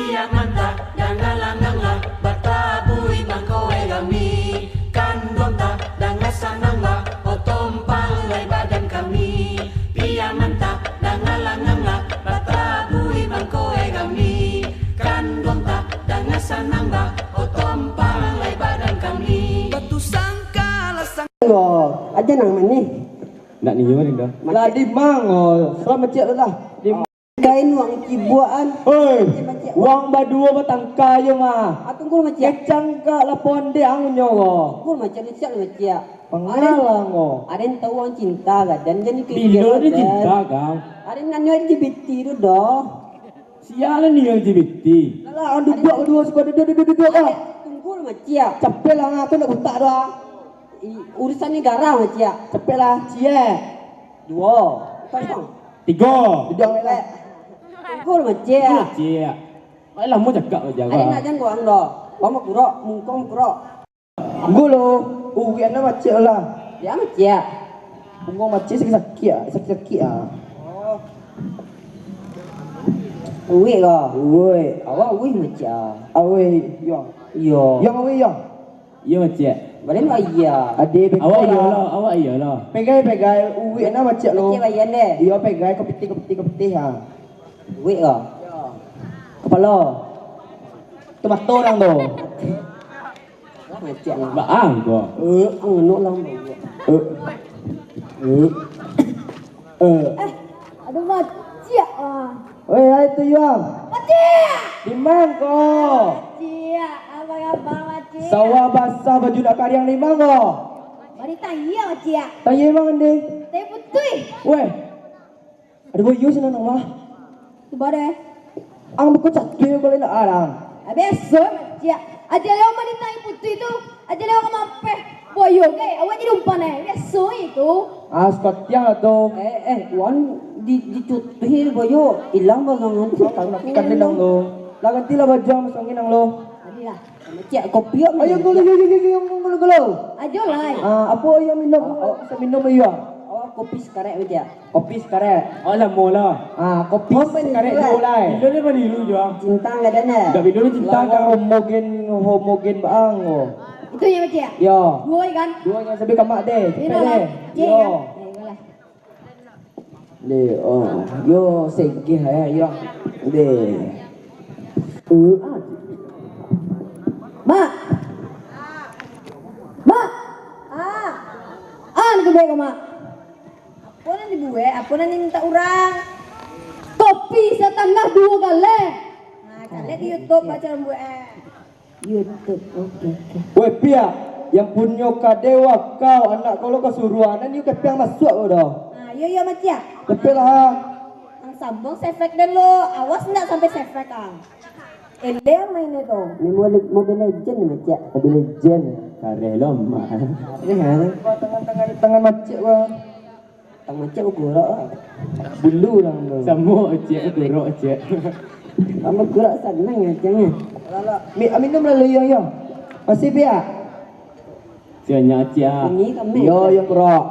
Pia manta dangalangangla batabui mangkoe kami kandonta dangasanangla otompang lai badan kami. Pia manta dangalangangla batabui mangkoe kami kandonta dangasanangla otompang lai badan kami. Batu sangkala Ngol, aja nang mani. Nak ni mana dah? Lah di mangol, selamat cik lah. Di kain wang cibuan. Hei, wang badua batang kayu mah. Atungkul macam. Kecang ka lapon de ang nyogo. Tungkul macam ni siap macam. Pengalang ngo. Ada yang tahu orang cinta kan dan jadi Bila dia cinta kau? Ada yang nanya LGBT tu dah. Sialan ni yang LGBT. Lah, orang duduk suka duduk ah. Tungkul macam. Cepet lah aku nak utak dah. Urusan negara macam. Cepet lah, cie. 2. Kosong. 3. Duduk lelak. Tungkul macam. Cie. Ai lama cakap aja. Ada nak jangan orang dah. Kamu kurok, mungkong kurok. Gulo, ugian na macam lah. Ya macam. Bungo macam sakit ah. Uwi lah. Oi, Awak uwi macam. awe yo. Yo. Yang awe yo. Ya macam. Boleh tak iya? Ade pegai. Awak iyalah, awak iyalah. Pegai uwi na macam lo. Macam bayan deh. Iyo pegai kepiti ha. Uwi lah. Kepala. Tomato lang do. Macam lah. Baang kau. Ang lah. Aduh macam ah. Oi, hai tu yo. Macam. Di mana ko? Macam. Abang-abang macam. Sawah basah baju nak kariang di mana ko? Mari tanya macam. Tanya mang ni. Tapi putih. Weh. Ada boyo sana nama. Tu bare. Ang buku cakap boleh nak arang. Biasa macam. Aja lewat mari tanya putih tu. Aja lewat ke mampeh. Boyo ke? Awak jadi umpan biasa itu. Sekat tiang lah tu. Wan dicutuhi boyo hilang bagangan tu. Kan dia nang lo. Lah ganti lah baju ang sangin nang lo. Adilah. Macam kopi apa? Ayo gulo. Aja lah. Apa yang minum? Saya minum ayo. Awak kopi sekarang macam. Kopi sekarang. Oh lama lah. Kopi sekarang dulu lah. Bila ni mana dulu jual? Cinta enggak ada nak. Tak bila ni cinta kau. Homogen baang oh. Itu yang macam. Ya. Dua kan? Dua yang sampai kamak deh. Ini Cepet deh. Cik Yo. kan? Deh, yo segi hai yo. Deh. Mak. Mak. Ni kedai kau mak. Apa nak dibuat? Apa nak minta orang? Kopi setengah 2 kali. Nah, lihat di YouTube baca buat. YouTube. Okey. Weh pia, yang punya kadewa kau anak kau lo kesuruhan ni kepiang masuk kau dah. Nah, yo macam. Betul lah. Ang sambung sefek dulu. Awas enggak sampai sefek kang. Yang main itu. Ni Mobile Legend macam. Mobil legend. Kareh lama. Ni ha. Tangan macik wah. Tang macam gurok. Bulu lah lo. Sama cik gerok cik. Kamu gerak senang macamnya. Minum lah lo yo. Masih pia. Sianya cik. Ini kami. Yo yang kerok.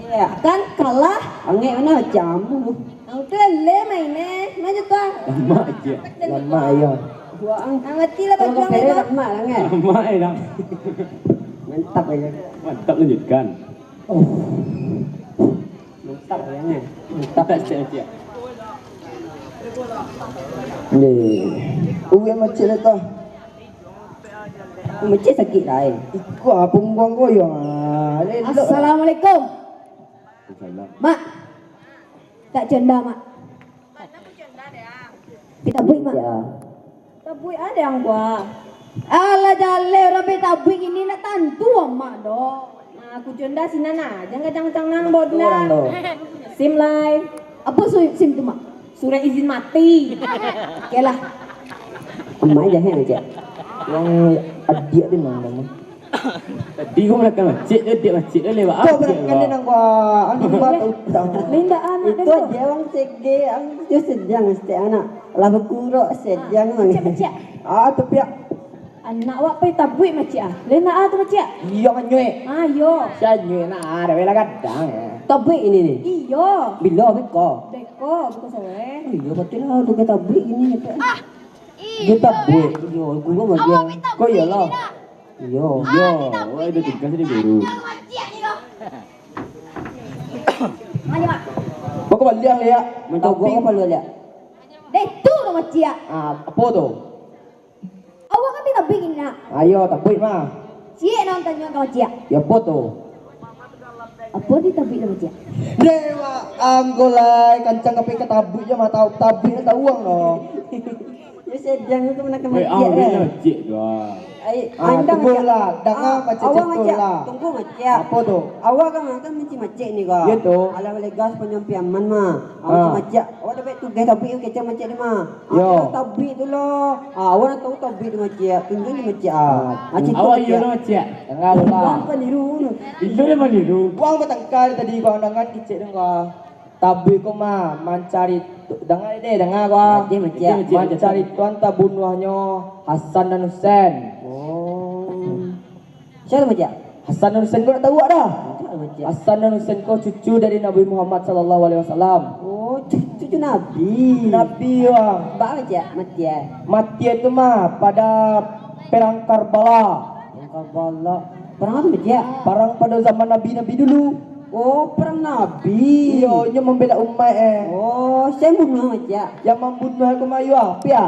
Ya, Kan kalah. angin mana macam. Ang tu le main Maju tu. Lama cik. Lama yo. Buang. Ang mati lah baju Kalau ang kere itu. nak mak lah. Lama dah. Mantap aja. Mantap lanjutkan. Mantap aja. Mantap tak cik. Deh. Uwe macik lah tu. Macam sakit lah. Ikut apa punggung kau yo. Assalamualaikum. Salam. Mak. Tak cenda mak. Kita buik mak. Ya. Tabui ada yang buat. Alah jale orang tabik ini nak tantu mak doh. Nah, aku cunda sini nah. Jangan nang Orang bodna. lo. Sim lai. Apa sim tu mak? Surat izin mati. Okey lah. Emak jahat macam. Yang adik dia nang. Tadi kau nak macik dia lewat Kau apa? berkan dia nang gua. Ang buat utang. Linda anak Itu aja orang sege, ang dia sedang setiap anak. Lah berkurok sedang ni. Macam. Tu pia. Anak awak pergi tabui macam ah. Linda tu macam. Yo nyue. Ah yo. Saya nyue nak ada bela kadang. tabik ini nih. Iya. Bila beko? Beko, bukan sore. Iya betul lah tu kita tabik ini. Dia tabik. Iya, gua mah dia. Kau iyalah. Iya. Yo, wah itu tugas dia guru. Mana mak? Kau balik ya. Mentau gua apa lu lihat? Deh tu nama cia. Apa tu? Awak kan tidak bikin nak. Ayo tabik mah. Cia nonton juga sama cia. Ya apa tu? Apa dia tabik nama cia? Dewa anggolai kancang kape ke tabik je mah tahu tabik tak uang loh. Ya sedang tu nak Wei, kematian. awak nak cik tu. Tunggu lah, dengar macam awak cekul macam lah. tunggu macam. Apa tu? Awak kan makan macam ni kau. Ya tu. Alah boleh gas penyampian mah. Macam awak dapat tugas tabik kecam macam ni mah. Yo. Tabik tu loh. Awak nak tahu tabik tu macam. Tunjuk ni macam. Macam tu. Awak iya nak cik. Dengar lu lah. Apa niru ni? Itu dia mana tu? Uang bertengkar tadi kau dengan kecik dengar. Tabik kau mah mencari dengar deh dengar kau. Macam Mencari tuan tak bunuhnya Hasan dan Husain. Siapa macam? Hasan dan Husain kau nak tahu tak dah? Macam. Hasan dan Husain kau cucu dari Nabi Muhammad sallallahu alaihi wasallam. Oh, cucu Nabi. Nabi wang. Bak macam mati. Mati itu mah pada perang Karbala. Karbala. Perang apa macam? Perang pada zaman Nabi dulu. Oh, perang Nabi. Iyo, nya membela umat Oh, saya bunuh macam. Yang membunuh aku mayu pia.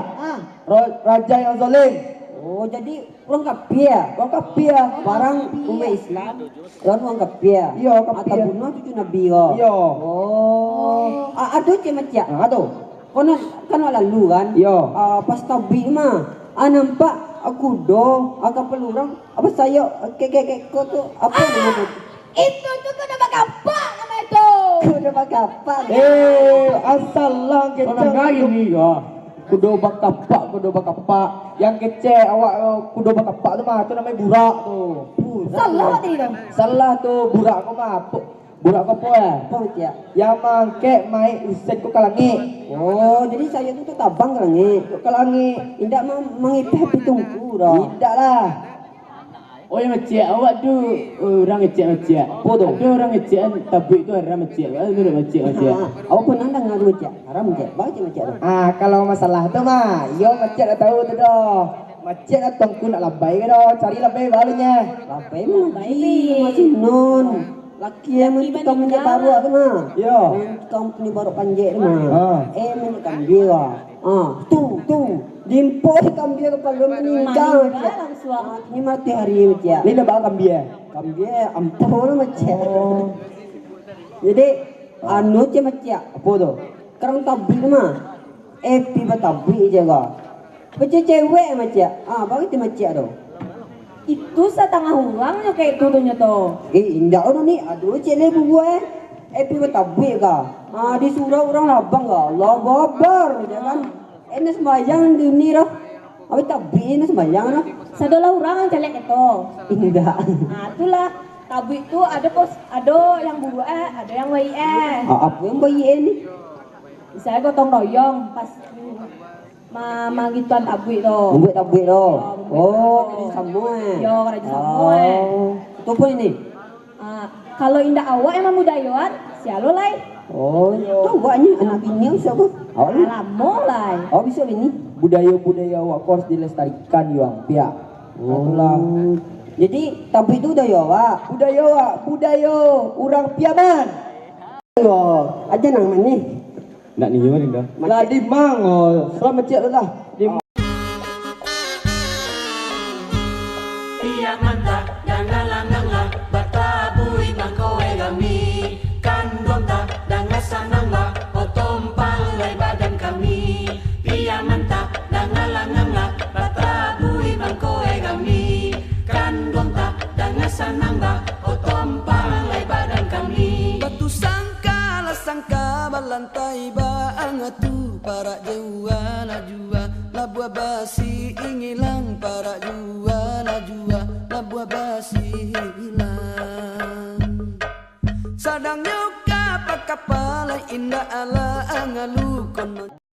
Raja yang zalim. Oh, jadi orang kafir. Orang kafir. Barang umat Islam. Orang kafir. Iya, kafir. Atau bunuh cucu Nabi kau. Iya. Oh. Ada je macam. Tu. Kono kan lalu kan. Iya. Pas tabik mah. Nampak aku do agak pelurang apa saya kek kau tu apa nama Itu tu kau dah bagapak nama itu. kau dah pakai apa Asal lah Kau nak gaya ni ke? Kudo bakapak. Yang kecil awak kudo bakapak tu mah tu namanya burak tu. Salah tadi tu. Salah tu burak kau mah. Burak kau apa apa macam Yang mangkek mai usen kau ke langit. oh jadi saya tu tabang ke langit Ke langit. tidak mengipah pitungku dah Tidak lah. Oh yang cik awak tu orang cik. Apa tu? Ada orang cik tabik tu orang cik. Ada orang cik. awak pernah dengar macam haram macam baca macam tu Kalau masalah tu mah, yo macam dah tahu tu dah. Macam dah tongku nak labai ke dah. Cari labai barunya. Lapai mengaji masih non laki yang mentukang minyak baru tu mah Yo. mentukang punya baru panjang tu mah mentukang dia tu dimpo si kambing kepala meninggal macam ini mati hari macam Ni dah bawa kambing. kambing ampun macam jadi anu je macam Apa tu? kerang tabik mah epi batabik je kau macam cewek macam bagi tu macam tu Itu setengah orangnya kayak itu tuh nyeto. indah orang ni aduh cele buat epi batabik kau di surau orang labang kau Allah Akbar kan enak sembahyang di ni dah apa tabik enak sembahyang dah Sadolah orang yang celek itu. indah Itulah tabik itu ada yang buru ada yang wai apa yang bayi ni Misalnya gotong royong pas mangituan tabik tu. membuat tabik tu kerja sama Yo kerja sama. itu pun ini Kalau indah awak emang budayaan, sialo lai. tu buatnya anak bini siapa awak ni Lamo lai. bisa bini Budaya-budaya awak kau harus dilestarikan yang pihak. Itulah. jadi tabik tu dah ya awak Budaya awak, budaya orang Piaman. yo aja nang mana Nak ni mana dah? Lah di mang, selamat cik lah. Di Pia manta dangalanangla batabui mangkoe kami kandung ta dangasanangla otompang lai badan kami Pia manta dangalanangla batabui mangkoe kami kandung ta dangasanangla otompang lai badan kami Batu sangka la sangka balantai baangatu para jua la jua la buah basi ingilang para jua la buah basi hilang sadang nyoka pakapala indah ala angalu kono